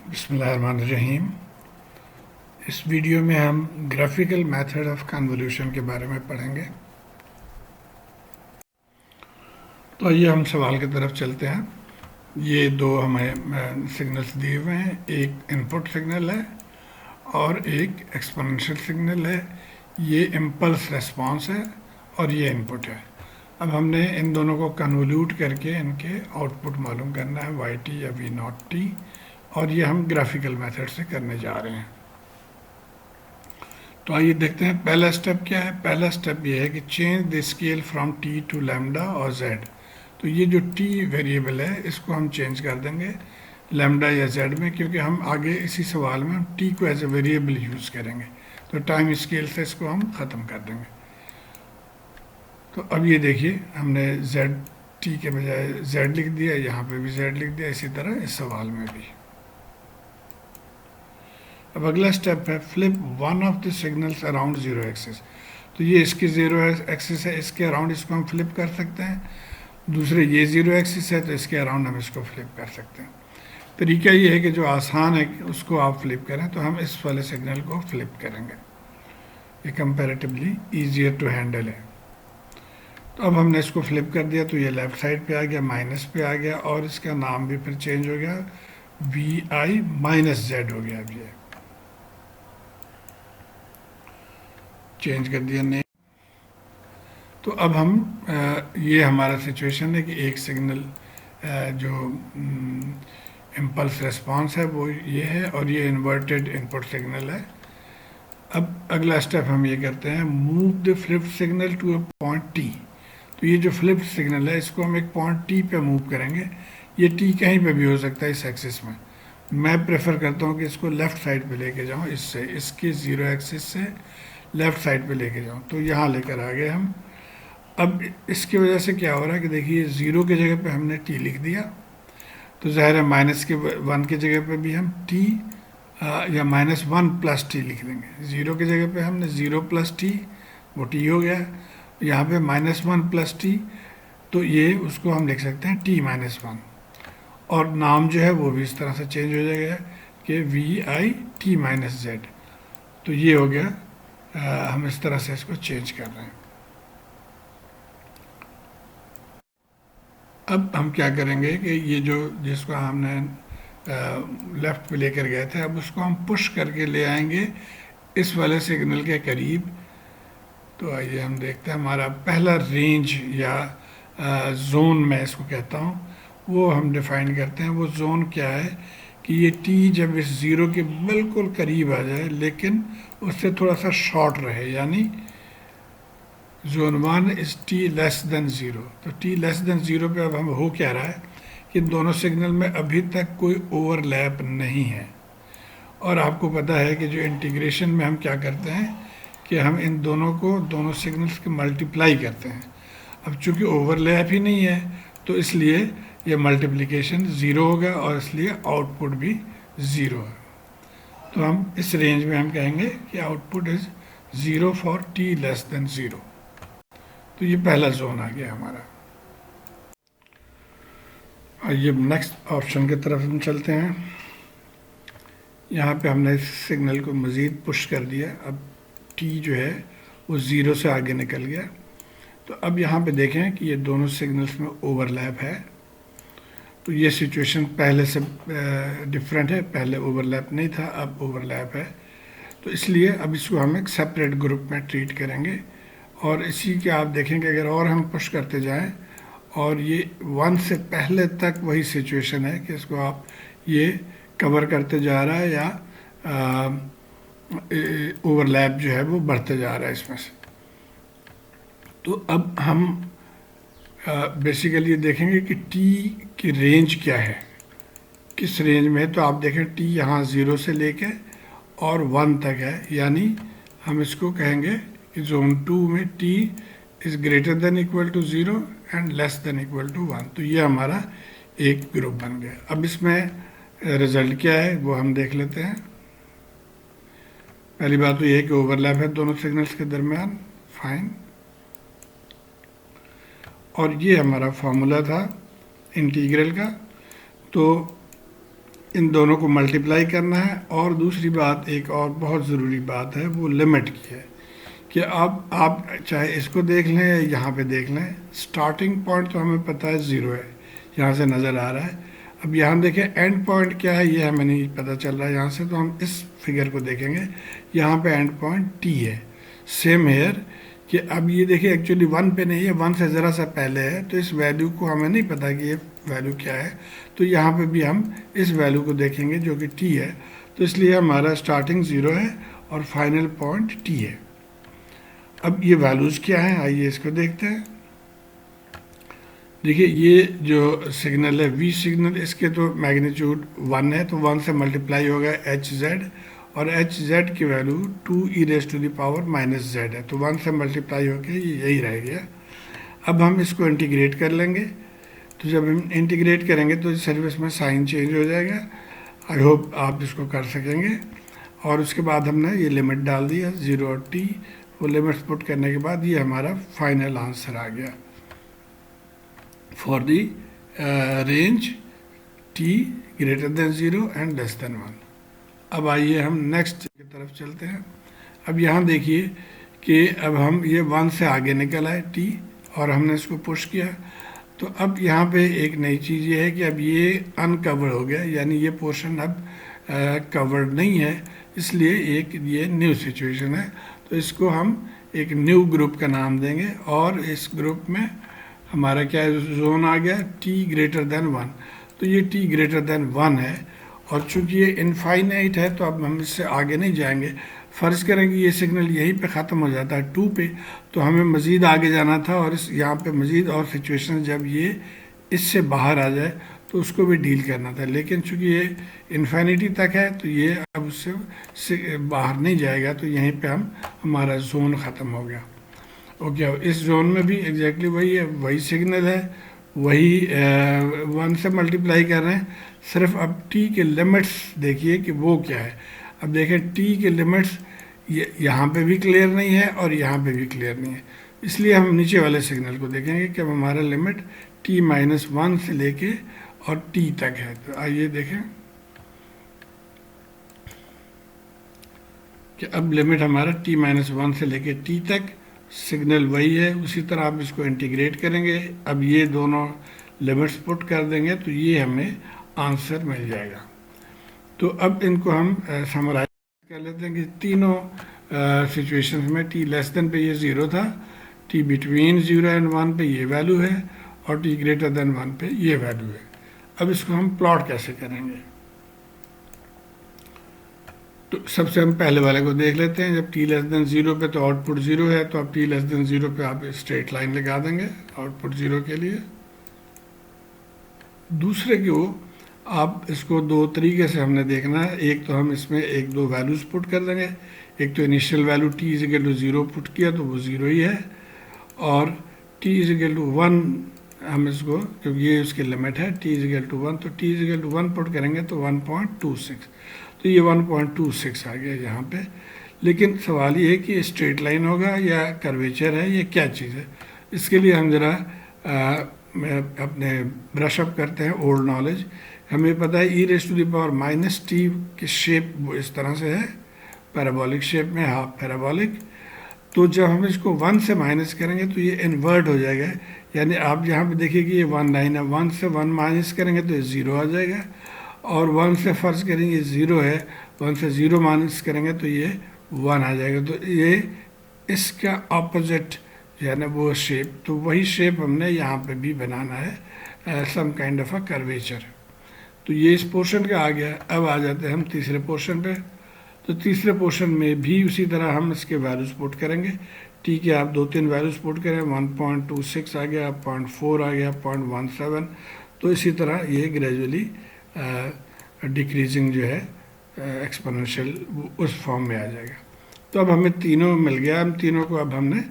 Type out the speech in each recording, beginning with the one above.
बिस्मिल्लाहिर्रहमानिर्रहीम। इस वीडियो में हम ग्राफिकल मेथड ऑफ कन्वोल्यूशन के बारे में पढ़ेंगे। तो आइए हम सवाल की तरफ चलते हैं। ये दो हमें सिग्नल्स दिए हुए हैं, एक इनपुट सिग्नल है और एक एक्सपोनेंशियल सिग्नल है। ये इम्पल्स रेस्पॉन्स है और ये इनपुट है। अब हमने इन दोनों को कन्वोल्यूट करके इनके आउटपुट मालूम करना है, वाई टी या वी नॉट टी, और ये हम ग्राफिकल मेथड से करने जा रहे हैं। तो आइए देखते हैं पहला स्टेप क्या है। पहला स्टेप ये है कि change the scale from T to lambda और जेड। तो ये जो टी वेरिएबल है इसको हम चेंज कर देंगे लैम्डा या जेड में, क्योंकि हम आगे इसी सवाल में टी को एज ए वेरिएबल यूज़ करेंगे। तो टाइम स्केल से इसको हम ख़त्म कर देंगे। तो अब ये देखिए, हमने जेड टी के बजाय जेड लिख दिया, यहाँ पे भी जेड लिख दिया, इसी तरह इस सवाल में भी। अब अगला स्टेप है flip one of the signals around zero axis. तो ये इसकी जीरो एक्सिस है, इसके अराउंड इसको हम फ्लिप कर सकते हैं। दूसरे ये जीरो एक्सिस है तो इसके अराउंड हम इसको फ्लिप कर सकते हैं। तरीका ये है कि जो आसान है उसको आप फ्लिप करें, तो हम इस वाले सिग्नल को फ्लिप करेंगे। ये कंपैरेटिवली ईजियर टू हैंडल है। तो अब हमने इसको फ्लिप कर दिया तो ये लेफ्ट साइड पे आ गया, माइनस पे आ गया, और इसका नाम भी फिर चेंज हो गया, वी आई माइनस जेड हो गया। अब ये चेंज कर दिया नेम। तो अब हम ये हमारा सिचुएशन है कि एक सिग्नल जो इम्पल्स रेस्पॉन्स है वो ये है, और ये इन्वर्टेड इनपुट सिग्नल है। अब अगला स्टेप हम ये करते हैं, move the flipped signal to a point T. तो ये जो फ्लिप्ड सिग्नल है इसको हम एक पॉइंट टी पे मूव करेंगे। ये टी कहीं पे भी हो सकता है इस एक्सिस में। मैं प्रेफर करता हूँ कि इसको लेफ़्ट साइड पे लेके जाऊँ, इससे इसकी ज़ीरो एक्सिस से लेफ़्ट साइड पे लेके जाऊँ। तो यहाँ लेकर आ गए हम। अब इसकी वजह से क्या हो रहा है कि देखिए, ज़ीरो की जगह पे हमने टी लिख दिया, तो ज़ाहिर है माइनस के वन की जगह पे भी हम टी या माइनस वन प्लस टी लिख देंगे। ज़ीरो की जगह पे हमने ज़ीरो प्लस टी, वो टी हो गया। यहाँ पे माइनस वन प्लस टी, तो ये उसको हम लिख सकते हैं टी माइनस वन, और नाम जो है वो भी इस तरह से चेंज हो जाएगा कि V I T minus Z. तो ये हो गया, हम इस तरह से इसको चेंज कर रहे हैं। अब हम क्या करेंगे कि ये जो जिसको हमने लेफ़्ट पे लेकर गए थे, अब उसको हम पुश करके ले आएंगे इस वाले सिग्नल के करीब। तो आइए हम देखते हैं, हमारा पहला रेंज या जोन मैं इसको कहता हूँ, वो हम डिफ़ाइन करते हैं। वो जोन क्या है कि ये टी जब इस ज़ीरो के बिल्कुल करीब आ जाए लेकिन उससे थोड़ा सा शॉर्ट रहे, यानी zone one is T less than zero. तो टी लेस देन ज़ीरो पे अब हम हो क्या रहा है कि दोनों सिग्नल में अभी तक कोई ओवरलैप नहीं है। और आपको पता है कि जो इंटीग्रेशन में हम क्या करते हैं कि हम इन दोनों को, दोनों सिग्नल्स के मल्टीप्लाई करते हैं। अब चूंकि ओवरलैप ही नहीं है तो इसलिए ये मल्टीप्लिकेशन ज़ीरो होगा और इसलिए आउटपुट भी ज़ीरो है। तो हम इस रेंज में हम कहेंगे कि output is zero for T less than zero. तो ये पहला जोन आ गया हमारा। आइए नेक्स्ट ऑप्शन की तरफ हम चलते हैं। यहाँ पे हमने इस सिग्नल को मज़ीद पुश कर दिया। अब टी जो है वो ज़ीरो से आगे निकल गया। तो अब यहाँ पे देखें कि ये दोनों सिग्नल्स में ओवरलैप है। तो ये सिचुएशन पहले से डिफरेंट है, पहले ओवरलैप नहीं था, अब ओवरलैप है। तो इसलिए अब इसको हम एक सेपरेट ग्रुप में ट्रीट करेंगे। और इसी के आप देखेंगे अगर और हम पुश करते जाएं, और ये वन से पहले तक वही सिचुएशन है कि इसको आप ये कवर करते जा रहा है या ओवरलैप जो है वो बढ़ते जा रहा है इसमें से। तो अब हम बेसिकली ये देखेंगे कि टी की रेंज क्या है, किस रेंज में है। तो आप देखें टी यहाँ ज़ीरो से लेके और वन तक है, यानी हम इसको कहेंगे कि जोन टू में T is greater than equal to zero and less than equal to one. तो ये हमारा एक ग्रुप बन गया। अब इसमें रिज़ल्ट क्या है वो हम देख लेते हैं। पहली बात तो ये है कि ओवरलैप है दोनों सिग्नल्स के दरमियान, फाइन। और ये हमारा फार्मूला था इंटीग्रल का। तो इन दोनों को मल्टीप्लाई करना है। और दूसरी बात, एक और बहुत ज़रूरी बात है, वो लिमिट की है कि आप चाहे इसको देख लें या यहाँ पे देख लें, स्टार्टिंग पॉइंट तो हमें पता है 0 है, यहाँ से नज़र आ रहा है। अब यहाँ देखें एंड पॉइंट क्या है, ये हमें नहीं पता चल रहा है यहाँ से, तो हम इस फिगर को देखेंगे, यहाँ पे एंड पॉइंट t है। सेम हेयर कि अब ये देखिए एक्चुअली 1 पे नहीं है, 1 से ज़रा सा पहले है, तो इस वैल्यू को हमें नहीं पता कि ये वैल्यू क्या है, तो यहाँ पे भी हम इस वैल्यू को देखेंगे जो कि t है। तो इसलिए हमारा स्टार्टिंग 0 है और फाइनल पॉइंट t है। अब ये वैल्यूज़ क्या है, आइए इसको देखते हैं। देखिए ये जो सिग्नल है v सिग्नल, इसके तो मैग्नीट्यूड 1 है, तो 1 से मल्टीप्लाई होगा hz, और hz की वैल्यू 2e⁻⁻z है, तो 1 से मल्टीप्लाई होकर यही रह गया। अब हम इसको इंटीग्रेट कर लेंगे, तो जब हम इंटीग्रेट करेंगे तो सिर्फ इसमें साइन चेंज हो जाएगा। आई होप आप इसको कर सकेंगे। और उसके बाद हमने ये लिमिट डाल दिया 0 और t, वो लिमिट्स पुट करने के बाद ये हमारा फाइनल आंसर आ गया for the range t greater than 0 and less then 1। अब आइए हम नेक्स्ट की तरफ चलते हैं। अब यहाँ देखिए कि अब हम ये 1 से आगे निकल आए t, और हमने इसको पुश किया, तो अब यहाँ पे एक नई चीज़ ये है कि अब ये अनकवर्ड हो गया, यानी ये पोर्शन अब कवर्ड नहीं है, इसलिए एक ये न्यू सिचुएशन है। तो इसको हम एक न्यू ग्रुप का नाम देंगे, और इस ग्रुप में हमारा क्या जोन आ गया, t ग्रेटर देन 1। तो ये t ग्रेटर देन 1 है, और चूंकि ये इनफाइनाइट है तो अब हम इससे आगे नहीं जाएंगे। फ़र्ज़ करें कि ये सिग्नल यहीं पे ख़त्म हो जाता है 2 पे, तो हमें मज़ीद आगे जाना था, और इस यहाँ पे मज़ीद और सिचुएशन जब ये इससे बाहर आ जाए तो उसको भी डील करना था। लेकिन चूंकि ये इन्फिनिटी तक है तो ये अब उससे बाहर नहीं जाएगा, तो यहीं पे हमारा जोन ख़त्म हो गया। ओके, अब इस जोन में भी एग्जैक्टली वही है, वही सिग्नल है, वही 1 से मल्टीप्लाई कर रहे हैं, सिर्फ अब t के लिमिट्स देखिए कि वो क्या है। अब देखें t के लिमिट्स यहाँ पे भी क्लियर नहीं है और यहाँ पे भी क्लियर नहीं है, इसलिए हम नीचे वाले सिग्नल को देखेंगे कि अब हमारा लिमिट t-1 से लेके और t तक है। तो आइए देखें कि अब लिमिट हमारा t-1 से लेके t तक, सिग्नल वही है, उसी तरह आप इसको इंटीग्रेट करेंगे। अब ये दोनों लिमिट्स पुट कर देंगे तो ये हमें आंसर मिल जाएगा। तो अब इनको हम समराइज कर लेते हैं कि तीनों सिचुएशंस में t लेस देन पे ये 0 था, t बिटवीन 0 एंड 1 पे ये वैल्यू है, और t ग्रेटर देन 1 पे ये वैल्यू है। अब इसको हम प्लॉट कैसे करेंगे, तो सबसे हम पहले वाले को देख लेते हैं। जब t लेस देन 0 पे तो आउटपुट 0 है, तो अब t लेस देन 0 पे आप स्ट्रेट लाइन लगा देंगे आउटपुट 0 के लिए। दूसरे को आप इसको दो तरीके से हमने देखना है, एक तो हम इसमें एक दो वैल्यूज़ पुट कर देंगे। एक तो initial value t equal to 0 put किया तो वो 0 ही है, और t इजिकल टू 1 हम इसको, क्योंकि ये उसकी लिमिट है t इजिकल टू 1, तो t इजिकल टू 1 पुट करेंगे तो 1.26, तो ये 1.26 आ गया यहाँ पे। लेकिन सवाल ये है कि स्ट्रेट लाइन होगा या कर्वेचर है, ये क्या चीज़ है। इसके लिए हम ज़रा अपने ब्रश अप करते हैं ओल्ड नॉलेज। हमें पता है e⁻⁻t की शेप वो इस तरह से है, पैराबोलिक शेप में, हाफ पैराबोलिक। तो जब हम इसको 1 से माइनस करेंगे तो ये इन्वर्ट हो जाएगा, यानी आप यहाँ पे देखिए कि ये 1 लाइन है, 1 से 1 माइनस करेंगे तो ये 0 आ जाएगा, और 1 से फ़र्ज़ करेंगे 0 है, 1 से 0 माइनस करेंगे तो ये 1 आ जाएगा। तो ये इसका ऑपोजिट जो है ना वो शेप, तो वही शेप हमने यहाँ पे भी बनाना है, some kind of a curvature. तो ये इस पोर्शन का आ गया। अब आ जाते हैं हम तीसरे पोर्शन पे। तो तीसरे पोर्शन में भी उसी तरह हम इसके वैल्यूज़ पुट करेंगे। टी के आप 2-3 वैल्यूज़ पुट करें, 1.26 आ गया, 0.4 आ गया, 0.17, तो इसी तरह ये ग्रेजुअली डिक्रीजिंग जो है एक्सपोनेंशियल उस फॉर्म में आ जाएगा। तो अब हमें तीनों मिल गया, हम तीनों को अब हमने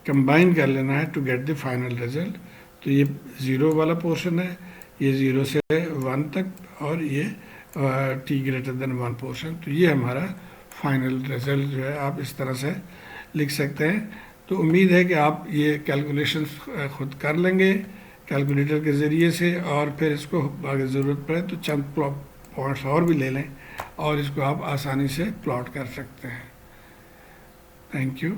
कंबाइन कर लेना है to get the final result. तो ये 0 वाला पोर्शन है, ये 0 से 1 तक, और ये t ग्रेटर देन 1 पोर्शन। तो ये हमारा फाइनल रिजल्ट जो है आप इस तरह से लिख सकते हैं। तो उम्मीद है कि आप ये कैलकुलेशंस खुद कर लेंगे कैलकुलेटर के ज़रिए से, और फिर इसको अगर ज़रूरत पड़े तो चंद पॉइंट्स और भी ले लें और इसको आप आसानी से प्लॉट कर सकते हैं। Thank you.